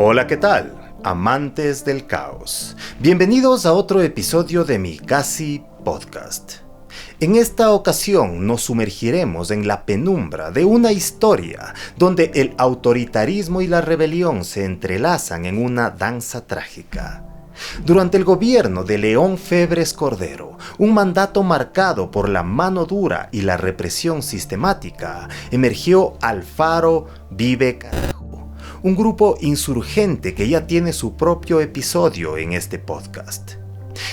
Hola, ¿qué tal? Amantes del caos. Bienvenidos a otro episodio de mi Casi Podcast. En esta ocasión nos sumergiremos en la penumbra de una historia donde el autoritarismo y la rebelión se entrelazan en una danza trágica. Durante el gobierno de León Febres Cordero, un mandato marcado por la mano dura y la represión sistemática, emergió Alfaro Vive Carajo, un grupo insurgente que ya tiene su propio episodio en este podcast.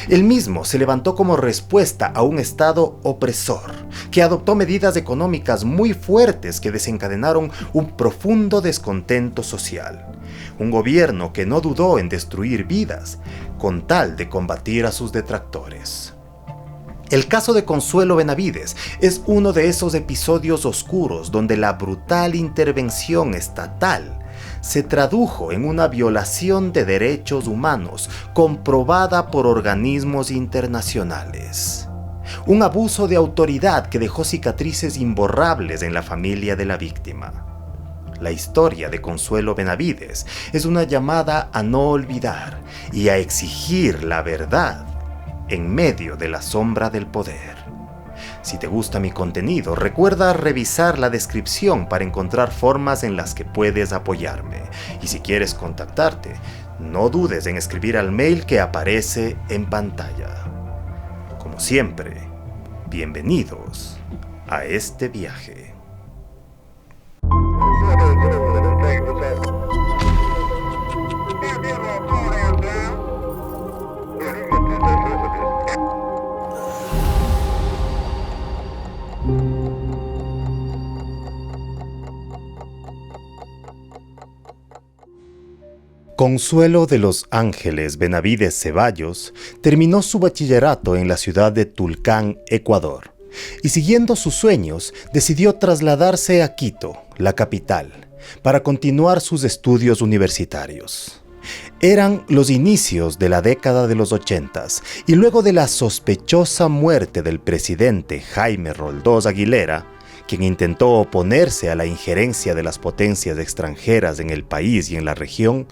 El mismo se levantó como respuesta a un Estado opresor, que adoptó medidas económicas muy fuertes que desencadenaron un profundo descontento social. Un gobierno que no dudó en destruir vidas, con tal de combatir a sus detractores. El caso de Consuelo Benavides es uno de esos episodios oscuros donde la brutal intervención estatal se tradujo en una violación de derechos humanos comprobada por organismos internacionales. Un abuso de autoridad que dejó cicatrices imborrables en la familia de la víctima. La historia de Consuelo Benavides es una llamada a no olvidar y a exigir la verdad en medio de la sombra del poder. Si te gusta mi contenido, recuerda revisar la descripción para encontrar formas en las que puedes apoyarme. Y si quieres contactarte, no dudes en escribir al mail que aparece en pantalla. Como siempre, bienvenidos a este viaje. Consuelo de los Ángeles Benavides Ceballos terminó su bachillerato en la ciudad de Tulcán, Ecuador, y siguiendo sus sueños decidió trasladarse a Quito, la capital, para continuar sus estudios universitarios. Eran los inicios de la década de los 80s y luego de la sospechosa muerte del presidente Jaime Roldós Aguilera, quien intentó oponerse a la injerencia de las potencias extranjeras en el país y en la región,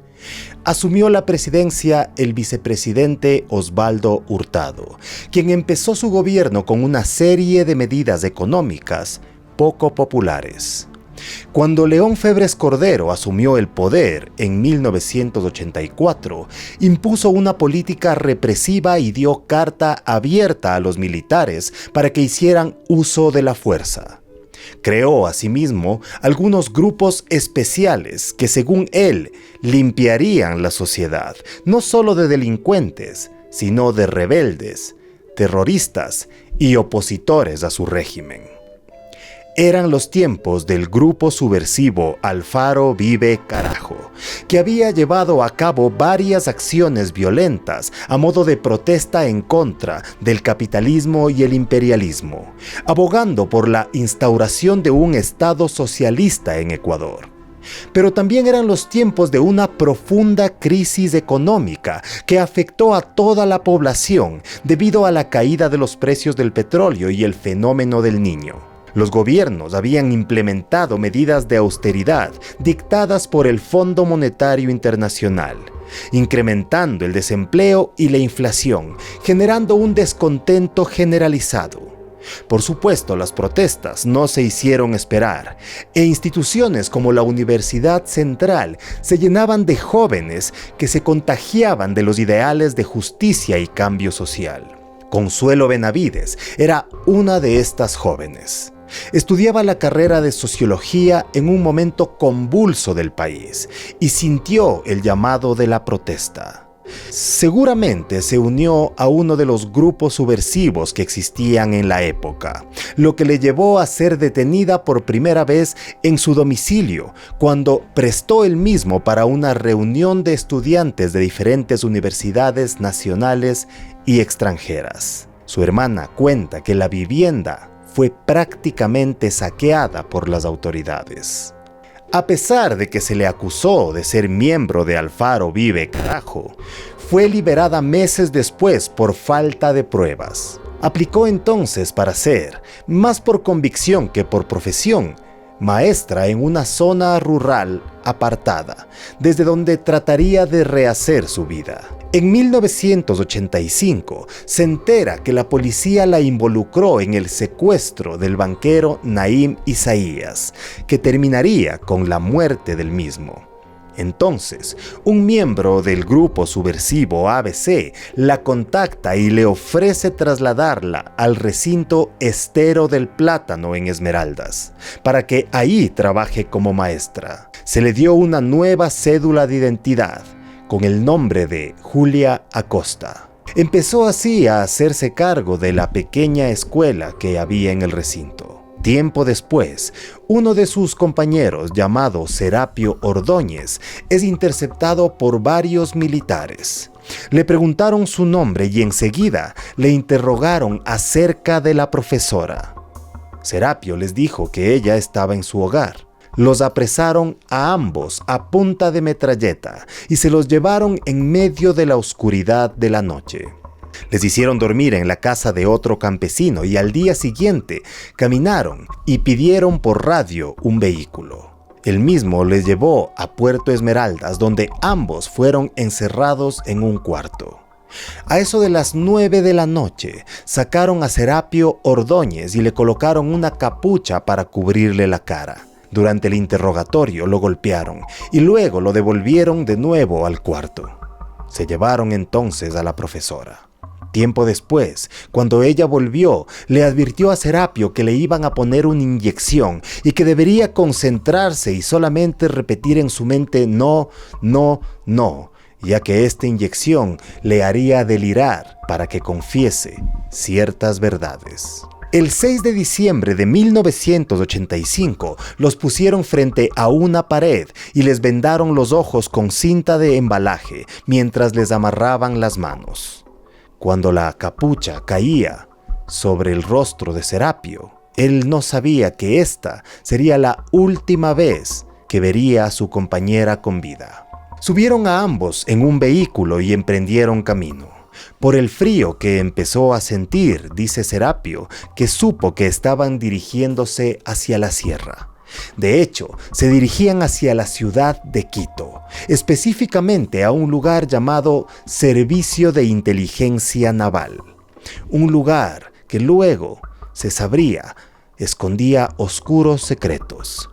asumió la presidencia el vicepresidente Osvaldo Hurtado, quien empezó su gobierno con una serie de medidas económicas poco populares. Cuando León Febres Cordero asumió el poder en 1984, impuso una política represiva y dio carta abierta a los militares para que hicieran uso de la fuerza. Creó asimismo algunos grupos especiales que, según él, limpiarían la sociedad, no solo de delincuentes, sino de rebeldes, terroristas y opositores a su régimen. Eran los tiempos del grupo subversivo Alfaro Vive Carajo, que había llevado a cabo varias acciones violentas a modo de protesta en contra del capitalismo y el imperialismo, abogando por la instauración de un Estado socialista en Ecuador. Pero también eran los tiempos de una profunda crisis económica que afectó a toda la población debido a la caída de los precios del petróleo y el fenómeno del Niño. Los gobiernos habían implementado medidas de austeridad dictadas por el Fondo Monetario Internacional, incrementando el desempleo y la inflación, generando un descontento generalizado. Por supuesto, las protestas no se hicieron esperar, e instituciones como la Universidad Central se llenaban de jóvenes que se contagiaban de los ideales de justicia y cambio social. Consuelo Benavides era una de estas jóvenes. Estudiaba la carrera de sociología en un momento convulso del país y sintió el llamado de la protesta. Seguramente se unió a uno de los grupos subversivos que existían en la época, lo que le llevó a ser detenida por primera vez en su domicilio, cuando prestó el mismo para una reunión de estudiantes de diferentes universidades nacionales y extranjeras. Su hermana cuenta que la vivienda fue prácticamente saqueada por las autoridades. A pesar de que se le acusó de ser miembro de Alfaro Vive Carajo, fue liberada meses después por falta de pruebas. Aplicó entonces para ser, más por convicción que por profesión, maestra en una zona rural apartada, desde donde trataría de rehacer su vida. En 1985 se entera que la policía la involucró en el secuestro del banquero Naim Isaías, que terminaría con la muerte del mismo. Entonces, un miembro del grupo subversivo ABC la contacta y le ofrece trasladarla al recinto Estero del Plátano en Esmeraldas, para que ahí trabaje como maestra. Se le dio una nueva cédula de identidad, con el nombre de Julia Acosta. Empezó así a hacerse cargo de la pequeña escuela que había en el recinto. Tiempo después, uno de sus compañeros, llamado Serapio Ordóñez, es interceptado por varios militares. Le preguntaron su nombre y enseguida le interrogaron acerca de la profesora. Serapio les dijo que ella estaba en su hogar. Los apresaron a ambos a punta de metralleta y se los llevaron en medio de la oscuridad de la noche. Les hicieron dormir en la casa de otro campesino y al día siguiente caminaron y pidieron por radio un vehículo. El mismo les llevó a Puerto Esmeraldas, donde ambos fueron encerrados en un cuarto. A eso de las 9 de la noche, sacaron a Serapio Ordóñez y le colocaron una capucha para cubrirle la cara. Durante el interrogatorio lo golpearon y luego lo devolvieron de nuevo al cuarto. Se llevaron entonces a la profesora. Tiempo después, cuando ella volvió, le advirtió a Serapio que le iban a poner una inyección y que debería concentrarse y solamente repetir en su mente no, no, no, ya que esta inyección le haría delirar para que confiese ciertas verdades. El 6 de diciembre de 1985 los pusieron frente a una pared y les vendaron los ojos con cinta de embalaje mientras les amarraban las manos. Cuando la capucha caía sobre el rostro de Serapio, él no sabía que esta sería la última vez que vería a su compañera con vida. Subieron a ambos en un vehículo y emprendieron camino. Por el frío que empezó a sentir, dice Serapio, que supo que estaban dirigiéndose hacia la sierra. De hecho, se dirigían hacia la ciudad de Quito, específicamente a un lugar llamado Servicio de Inteligencia Naval. Un lugar que luego, se sabría, escondía oscuros secretos.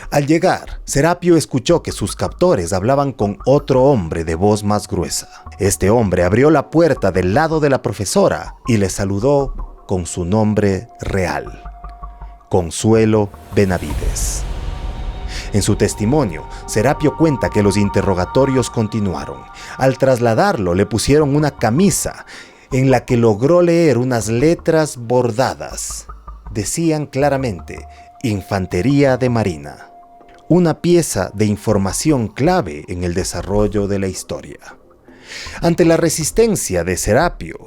Al llegar, Serapio escuchó que sus captores hablaban con otro hombre de voz más gruesa. Este hombre abrió la puerta del lado de la profesora y le saludó con su nombre real: Consuelo Benavides. En su testimonio, Serapio cuenta que los interrogatorios continuaron. Al trasladarlo, le pusieron una camisa en la que logró leer unas letras bordadas. Decían claramente: Infantería de Marina. Una pieza de información clave en el desarrollo de la historia. Ante la resistencia de Serapio,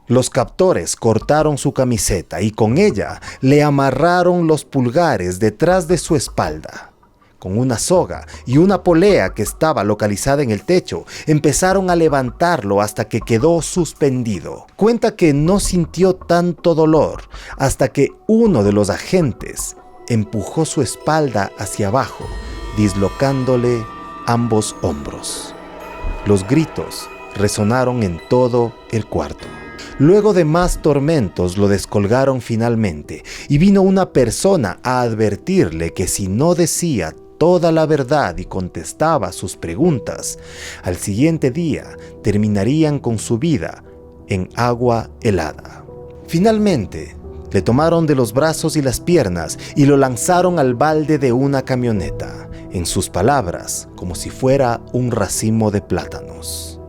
los captores cortaron su camiseta y con ella le amarraron los pulgares detrás de su espalda. Con una soga y una polea que estaba localizada en el techo, empezaron a levantarlo hasta que quedó suspendido. Cuenta que no sintió tanto dolor hasta que uno de los agentes empujó su espalda hacia abajo, dislocándole ambos hombros. Los gritos resonaron en todo el cuarto. Luego de más tormentos lo descolgaron finalmente y vino una persona a advertirle que si no decía toda la verdad y contestaba sus preguntas, al siguiente día terminarían con su vida en agua helada. Finalmente, le tomaron de los brazos y las piernas y lo lanzaron al balde de una camioneta, en sus palabras, como si fuera un racimo de plátanos.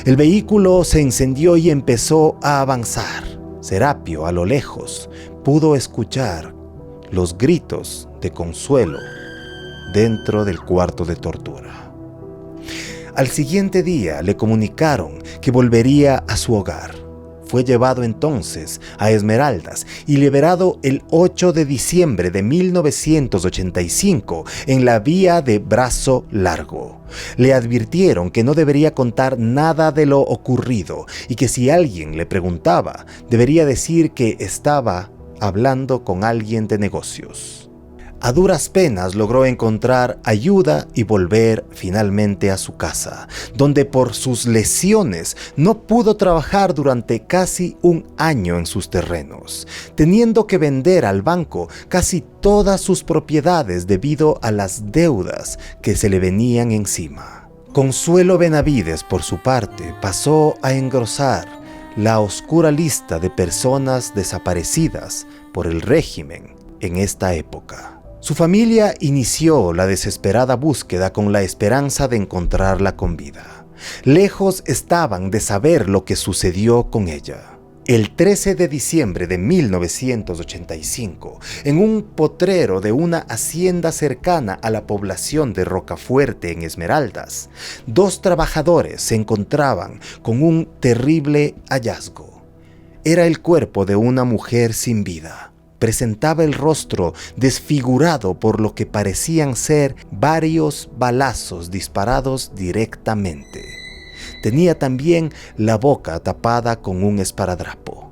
El vehículo se encendió y empezó a avanzar. Serapio, a lo lejos, pudo escuchar los gritos de Consuelo dentro del cuarto de tortura. Al siguiente día le comunicaron que volvería a su hogar. Fue llevado entonces a Esmeraldas y liberado el 8 de diciembre de 1985 en la vía de Brazo Largo. Le advirtieron que no debería contar nada de lo ocurrido y que si alguien le preguntaba, debería decir que estaba hablando con alguien de negocios. A duras penas logró encontrar ayuda y volver finalmente a su casa, donde por sus lesiones no pudo trabajar durante casi un año en sus terrenos, teniendo que vender al banco casi todas sus propiedades debido a las deudas que se le venían encima. Consuelo Benavides, por su parte, pasó a engrosar la oscura lista de personas desaparecidas por el régimen en esta época. Su familia inició la desesperada búsqueda con la esperanza de encontrarla con vida. Lejos estaban de saber lo que sucedió con ella. El 13 de diciembre de 1985, en un potrero de una hacienda cercana a la población de Rocafuerte en Esmeraldas, 2 trabajadores se encontraban con un terrible hallazgo. Era el cuerpo de una mujer sin vida. Presentaba el rostro desfigurado por lo que parecían ser varios balazos disparados directamente. Tenía también la boca tapada con un esparadrapo.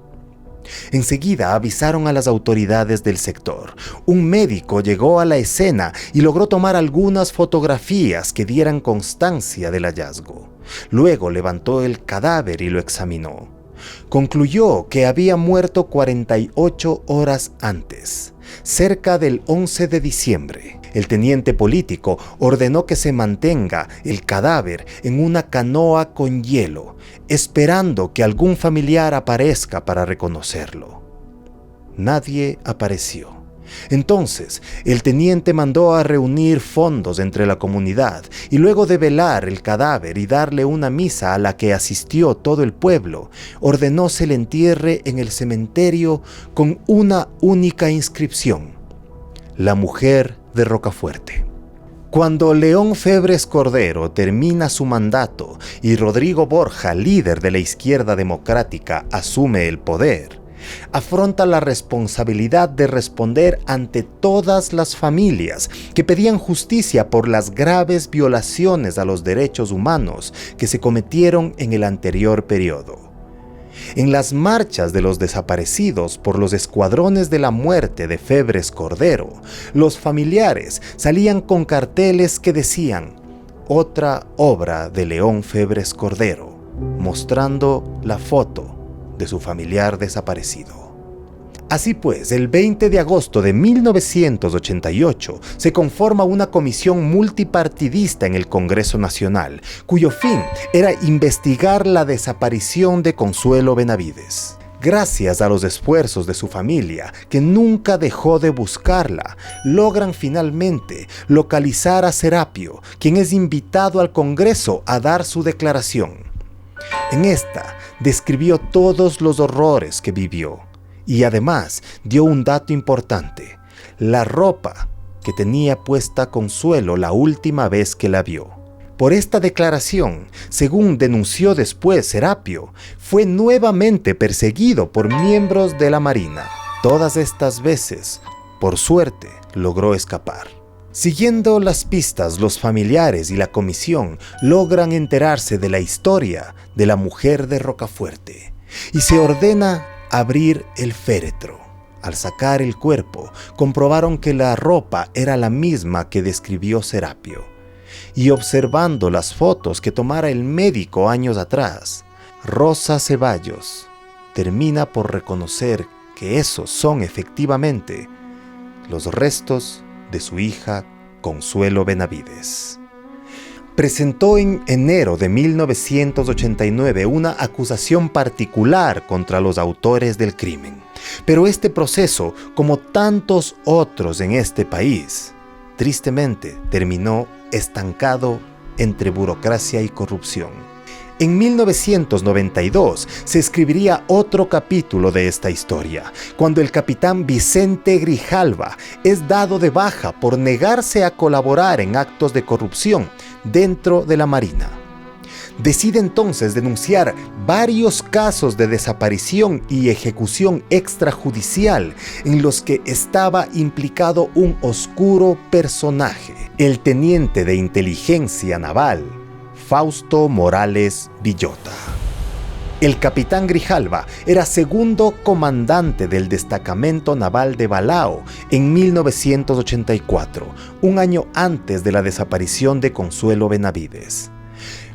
Enseguida avisaron a las autoridades del sector. Un médico llegó a la escena y logró tomar algunas fotografías que dieran constancia del hallazgo. Luego levantó el cadáver y lo examinó. Concluyó que había muerto 48 horas antes, cerca del 11 de diciembre. El teniente político ordenó que se mantenga el cadáver en una canoa con hielo, esperando que algún familiar aparezca para reconocerlo. Nadie apareció. Entonces, el teniente mandó a reunir fondos entre la comunidad y luego de velar el cadáver y darle una misa a la que asistió todo el pueblo, ordenó se le entierre en el cementerio con una única inscripción: la mujer de Rocafuerte. Cuando León Febres Cordero termina su mandato y Rodrigo Borja, líder de la izquierda democrática, asume el poder, afronta la responsabilidad de responder ante todas las familias que pedían justicia por las graves violaciones a los derechos humanos que se cometieron en el anterior periodo. En las marchas de los desaparecidos por los escuadrones de la muerte de Febres Cordero, los familiares salían con carteles que decían: otra obra de León Febres Cordero, mostrando la foto de su familiar desaparecido. Así pues, el 20 de agosto de 1988 se conforma una comisión multipartidista en el Congreso Nacional, cuyo fin era investigar la desaparición de Consuelo Benavides. Gracias a los esfuerzos de su familia, que nunca dejó de buscarla, logran finalmente localizar a Serapio, quien es invitado al Congreso a dar su declaración. En esta describió todos los horrores que vivió y además dio un dato importante: la ropa que tenía puesta Consuelo la última vez que la vio. Por esta declaración, según denunció después Serapio, fue nuevamente perseguido por miembros de la Marina. Todas estas veces, por suerte, logró escapar. Siguiendo las pistas, los familiares y la comisión logran enterarse de la historia de la mujer de Rocafuerte y se ordena abrir el féretro. Al sacar el cuerpo, comprobaron que la ropa era la misma que describió Serapio. Y observando las fotos que tomara el médico años atrás, Rosa Ceballos termina por reconocer que esos son efectivamente los restos de su hija Consuelo Benavides. Presentó en enero de 1989 una acusación particular contra los autores del crimen. Pero este proceso, como tantos otros en este país, tristemente terminó estancado entre burocracia y corrupción. En 1992 se escribiría otro capítulo de esta historia, cuando el capitán Vicente Grijalva es dado de baja por negarse a colaborar en actos de corrupción dentro de la Marina. Decide entonces denunciar varios casos de desaparición y ejecución extrajudicial en los que estaba implicado un oscuro personaje, el teniente de inteligencia naval Fausto Morales Villota. El capitán Grijalva era segundo comandante del destacamento naval de Balao en 1984, un año antes de la desaparición de Consuelo Benavides.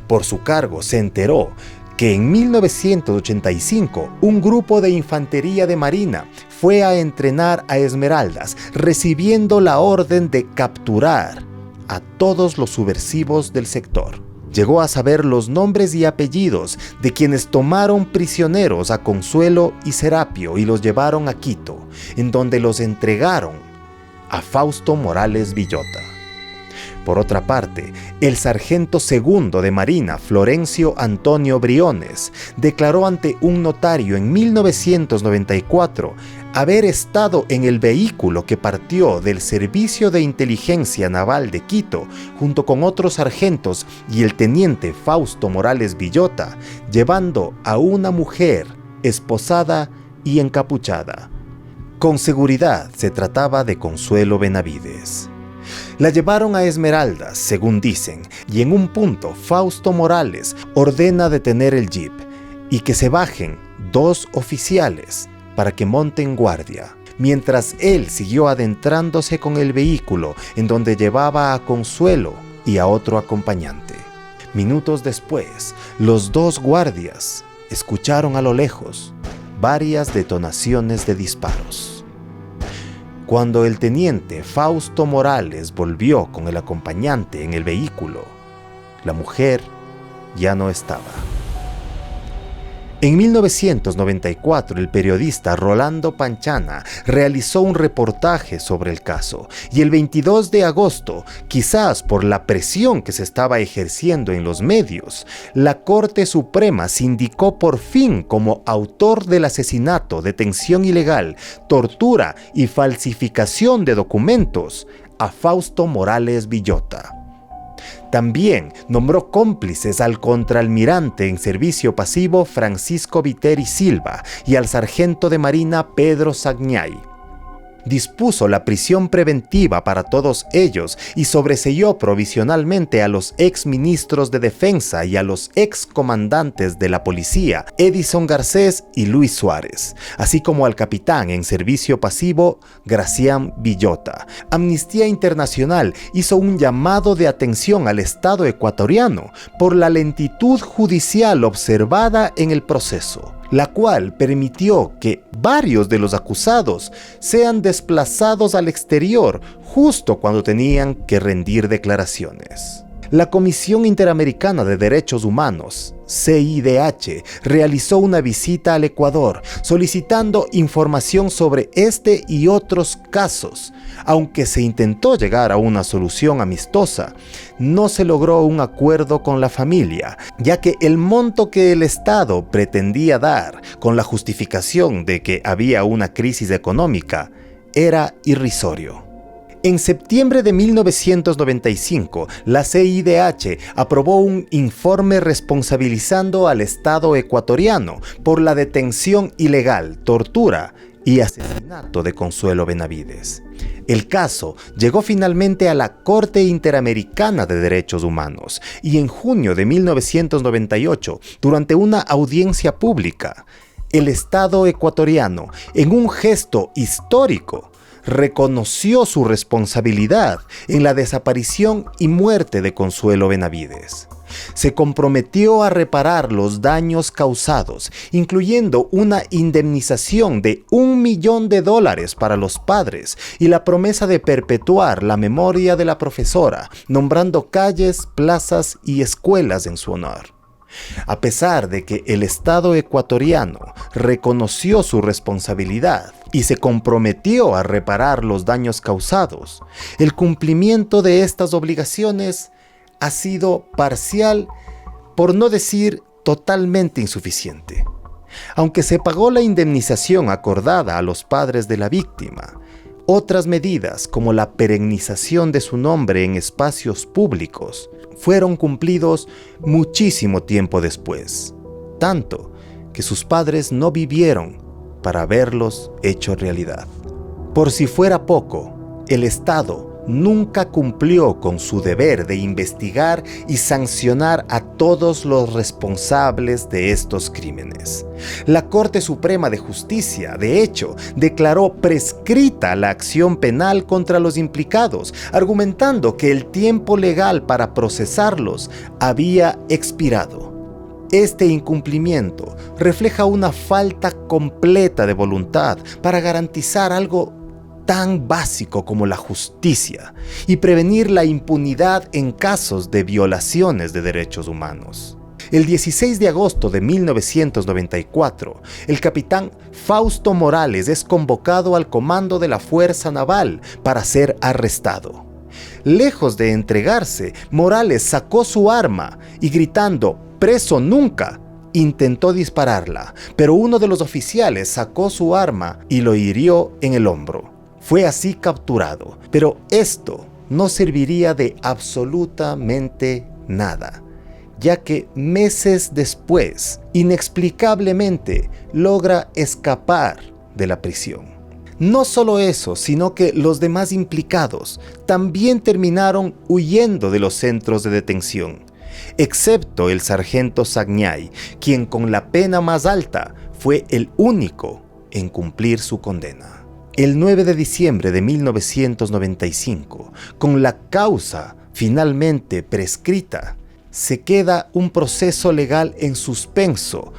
Por su cargo se enteró que en 1985 un grupo de infantería de marina fue a entrenar a Esmeraldas, recibiendo la orden de capturar a todos los subversivos del sector. Llegó a saber los nombres y apellidos de quienes tomaron prisioneros a Consuelo y Serapio y los llevaron a Quito, en donde los entregaron a Fausto Morales Villota. Por otra parte, el sargento segundo de Marina, Florencio Antonio Briones, declaró ante un notario en 1994 haber estado en el vehículo que partió del Servicio de Inteligencia Naval de Quito junto con otros sargentos y el teniente Fausto Morales Villota, llevando a una mujer esposada y encapuchada. Con seguridad se trataba de Consuelo Benavides. La llevaron a Esmeraldas, según dicen, y en un punto Fausto Morales ordena detener el jeep y que se bajen 2 oficiales para que monten guardia, mientras él siguió adentrándose con el vehículo en donde llevaba a Consuelo y a otro acompañante. Minutos después, los 2 guardias escucharon a lo lejos varias detonaciones de disparos. Cuando el teniente Fausto Morales volvió con el acompañante en el vehículo, la mujer ya no estaba. En 1994, el periodista Rolando Panchana realizó un reportaje sobre el caso y el 22 de agosto, quizás por la presión que se estaba ejerciendo en los medios, la Corte Suprema sindicó por fin como autor del asesinato, detención ilegal, tortura y falsificación de documentos a Fausto Morales Villota. También nombró cómplices al contraalmirante en servicio pasivo Francisco Viteri Silva y al sargento de Marina Pedro Sagñay. Dispuso la prisión preventiva para todos ellos y sobreseyó provisionalmente a los exministros de Defensa y a los excomandantes de la policía, Edison Garcés y Luis Suárez, así como al capitán en servicio pasivo, Gracián Villota. Amnistía Internacional hizo un llamado de atención al Estado ecuatoriano por la lentitud judicial observada en el proceso, la cual permitió que varios de los acusados sean desplazados al exterior justo cuando tenían que rendir declaraciones. La Comisión Interamericana de Derechos Humanos, CIDH, realizó una visita al Ecuador solicitando información sobre este y otros casos. Aunque se intentó llegar a una solución amistosa, no se logró un acuerdo con la familia, ya que el monto que el Estado pretendía dar, con la justificación de que había una crisis económica, era irrisorio. En septiembre de 1995, la CIDH aprobó un informe responsabilizando al Estado ecuatoriano por la detención ilegal, tortura y asesinato de Consuelo Benavides. El caso llegó finalmente a la Corte Interamericana de Derechos Humanos y en junio de 1998, durante una audiencia pública, el Estado ecuatoriano, en un gesto histórico, reconoció su responsabilidad en la desaparición y muerte de Consuelo Benavides. Se comprometió a reparar los daños causados, incluyendo una indemnización de $1 millón para los padres y la promesa de perpetuar la memoria de la profesora, nombrando calles, plazas y escuelas en su honor. A pesar de que el Estado ecuatoriano reconoció su responsabilidad y se comprometió a reparar los daños causados, el cumplimiento de estas obligaciones ha sido parcial, por no decir totalmente insuficiente. Aunque se pagó la indemnización acordada a los padres de la víctima, otras medidas, como la perennización de su nombre en espacios públicos, fueron cumplidos muchísimo tiempo después, tanto que sus padres no vivieron para verlos hecho realidad. Por si fuera poco, el Estado nunca cumplió con su deber de investigar y sancionar a todos los responsables de estos crímenes. La Corte Suprema de Justicia, de hecho, declaró prescrita la acción penal contra los implicados, argumentando que el tiempo legal para procesarlos había expirado. Este incumplimiento refleja una falta completa de voluntad para garantizar algo tan básico como la justicia y prevenir la impunidad en casos de violaciones de derechos humanos. El 16 de agosto de 1994, el capitán Fausto Morales es convocado al comando de la Fuerza Naval para ser arrestado. Lejos de entregarse, Morales sacó su arma y gritando «¡Preso nunca!», intentó dispararla, pero uno de los oficiales sacó su arma y lo hirió en el hombro. Fue así capturado, pero esto no serviría de absolutamente nada, ya que meses después, inexplicablemente, logra escapar de la prisión. No solo eso, sino que los demás implicados también terminaron huyendo de los centros de detención, excepto el sargento Sagniay, quien con la pena más alta fue el único en cumplir su condena. El 9 de diciembre de 1995, con la causa finalmente prescrita, se queda un proceso legal en suspenso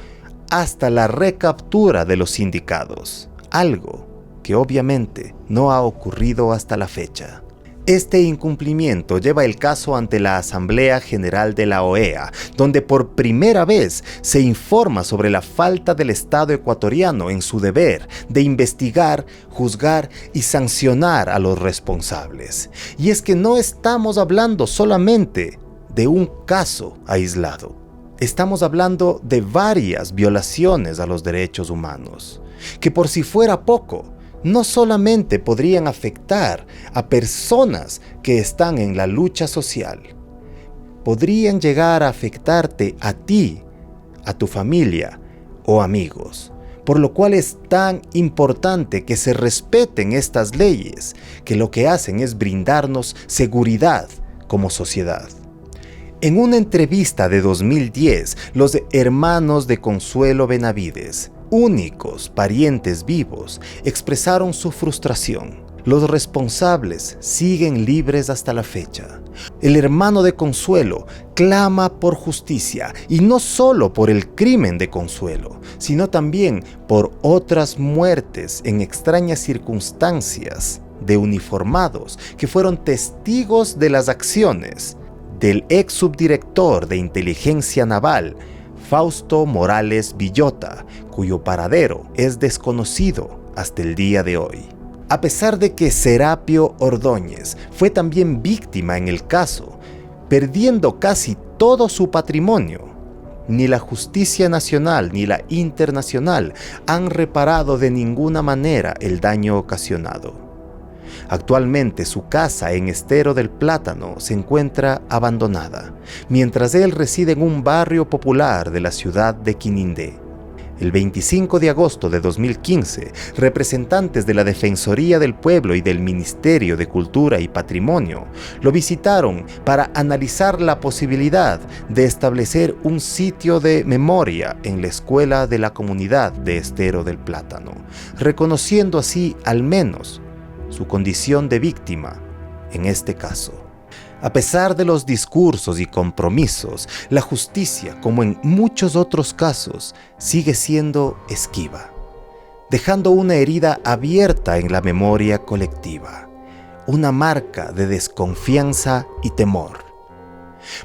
hasta la recaptura de los indicados, algo que obviamente no ha ocurrido hasta la fecha. Este incumplimiento lleva el caso ante la Asamblea General de la OEA, donde por primera vez se informa sobre la falta del Estado ecuatoriano en su deber de investigar, juzgar y sancionar a los responsables. Y es que no estamos hablando solamente de un caso aislado. Estamos hablando de varias violaciones a los derechos humanos, que por si fuera poco, no solamente podrían afectar a personas que están en la lucha social, podrían llegar a afectarte a ti, a tu familia o amigos, por lo cual es tan importante que se respeten estas leyes, que lo que hacen es brindarnos seguridad como sociedad. En una entrevista de 2010, los hermanos de Consuelo Benavides, únicos parientes vivos, expresaron su frustración. Los responsables siguen libres hasta la fecha. El hermano de Consuelo clama por justicia, y no solo por el crimen de Consuelo, sino también por otras muertes en extrañas circunstancias de uniformados que fueron testigos de las acciones del ex subdirector de inteligencia naval, Fausto Morales Villota, cuyo paradero es desconocido hasta el día de hoy. A pesar de que Serapio Ordóñez fue también víctima en el caso, perdiendo casi todo su patrimonio, ni la justicia nacional ni la internacional han reparado de ninguna manera el daño ocasionado. Actualmente su casa en Estero del Plátano se encuentra abandonada, mientras él reside en un barrio popular de la ciudad de Quinindé. El 25 de agosto de 2015, representantes de la Defensoría del Pueblo y del Ministerio de Cultura y Patrimonio lo visitaron para analizar la posibilidad de establecer un sitio de memoria en la escuela de la comunidad de Estero del Plátano, reconociendo así al menos su condición de víctima en este caso. A pesar de los discursos y compromisos, la justicia, como en muchos otros casos, sigue siendo esquiva, dejando una herida abierta en la memoria colectiva, una marca de desconfianza y temor.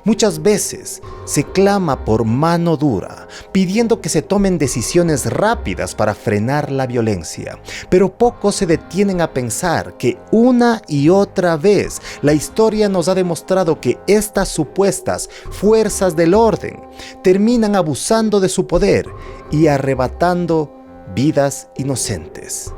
Muchas veces se clama por mano dura, pidiendo que se tomen decisiones rápidas para frenar la violencia, pero pocos se detienen a pensar que una y otra vez la historia nos ha demostrado que estas supuestas fuerzas del orden terminan abusando de su poder y arrebatando vidas inocentes.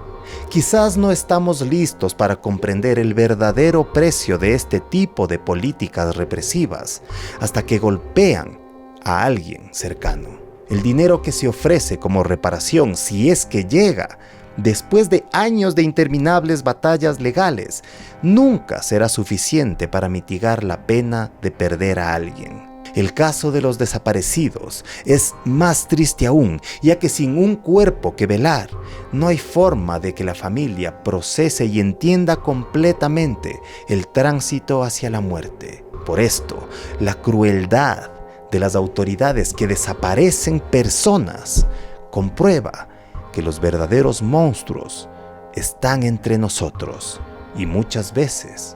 Quizás no estamos listos para comprender el verdadero precio de este tipo de políticas represivas hasta que golpean a alguien cercano. El dinero que se ofrece como reparación, si es que llega, después de años de interminables batallas legales, nunca será suficiente para mitigar la pena de perder a alguien. El caso de los desaparecidos es más triste aún, ya que sin un cuerpo que velar, no hay forma de que la familia procese y entienda completamente el tránsito hacia la muerte. Por esto, la crueldad de las autoridades que desaparecen personas comprueba que los verdaderos monstruos están entre nosotros y muchas veces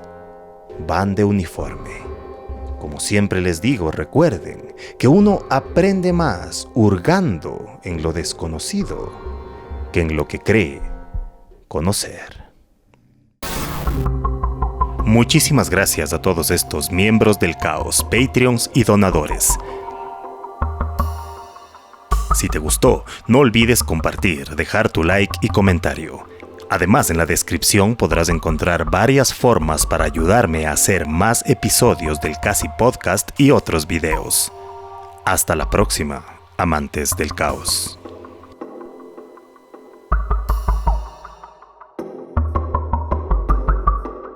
van de uniforme. Como siempre les digo, recuerden que uno aprende más hurgando en lo desconocido que en lo que cree conocer. Muchísimas gracias a todos estos miembros del Caos, Patreons y donadores. Si te gustó, no olvides compartir, dejar tu like y comentario. Además, en la descripción podrás encontrar varias formas para ayudarme a hacer más episodios del Casi Podcast y otros videos. Hasta la próxima, amantes del caos.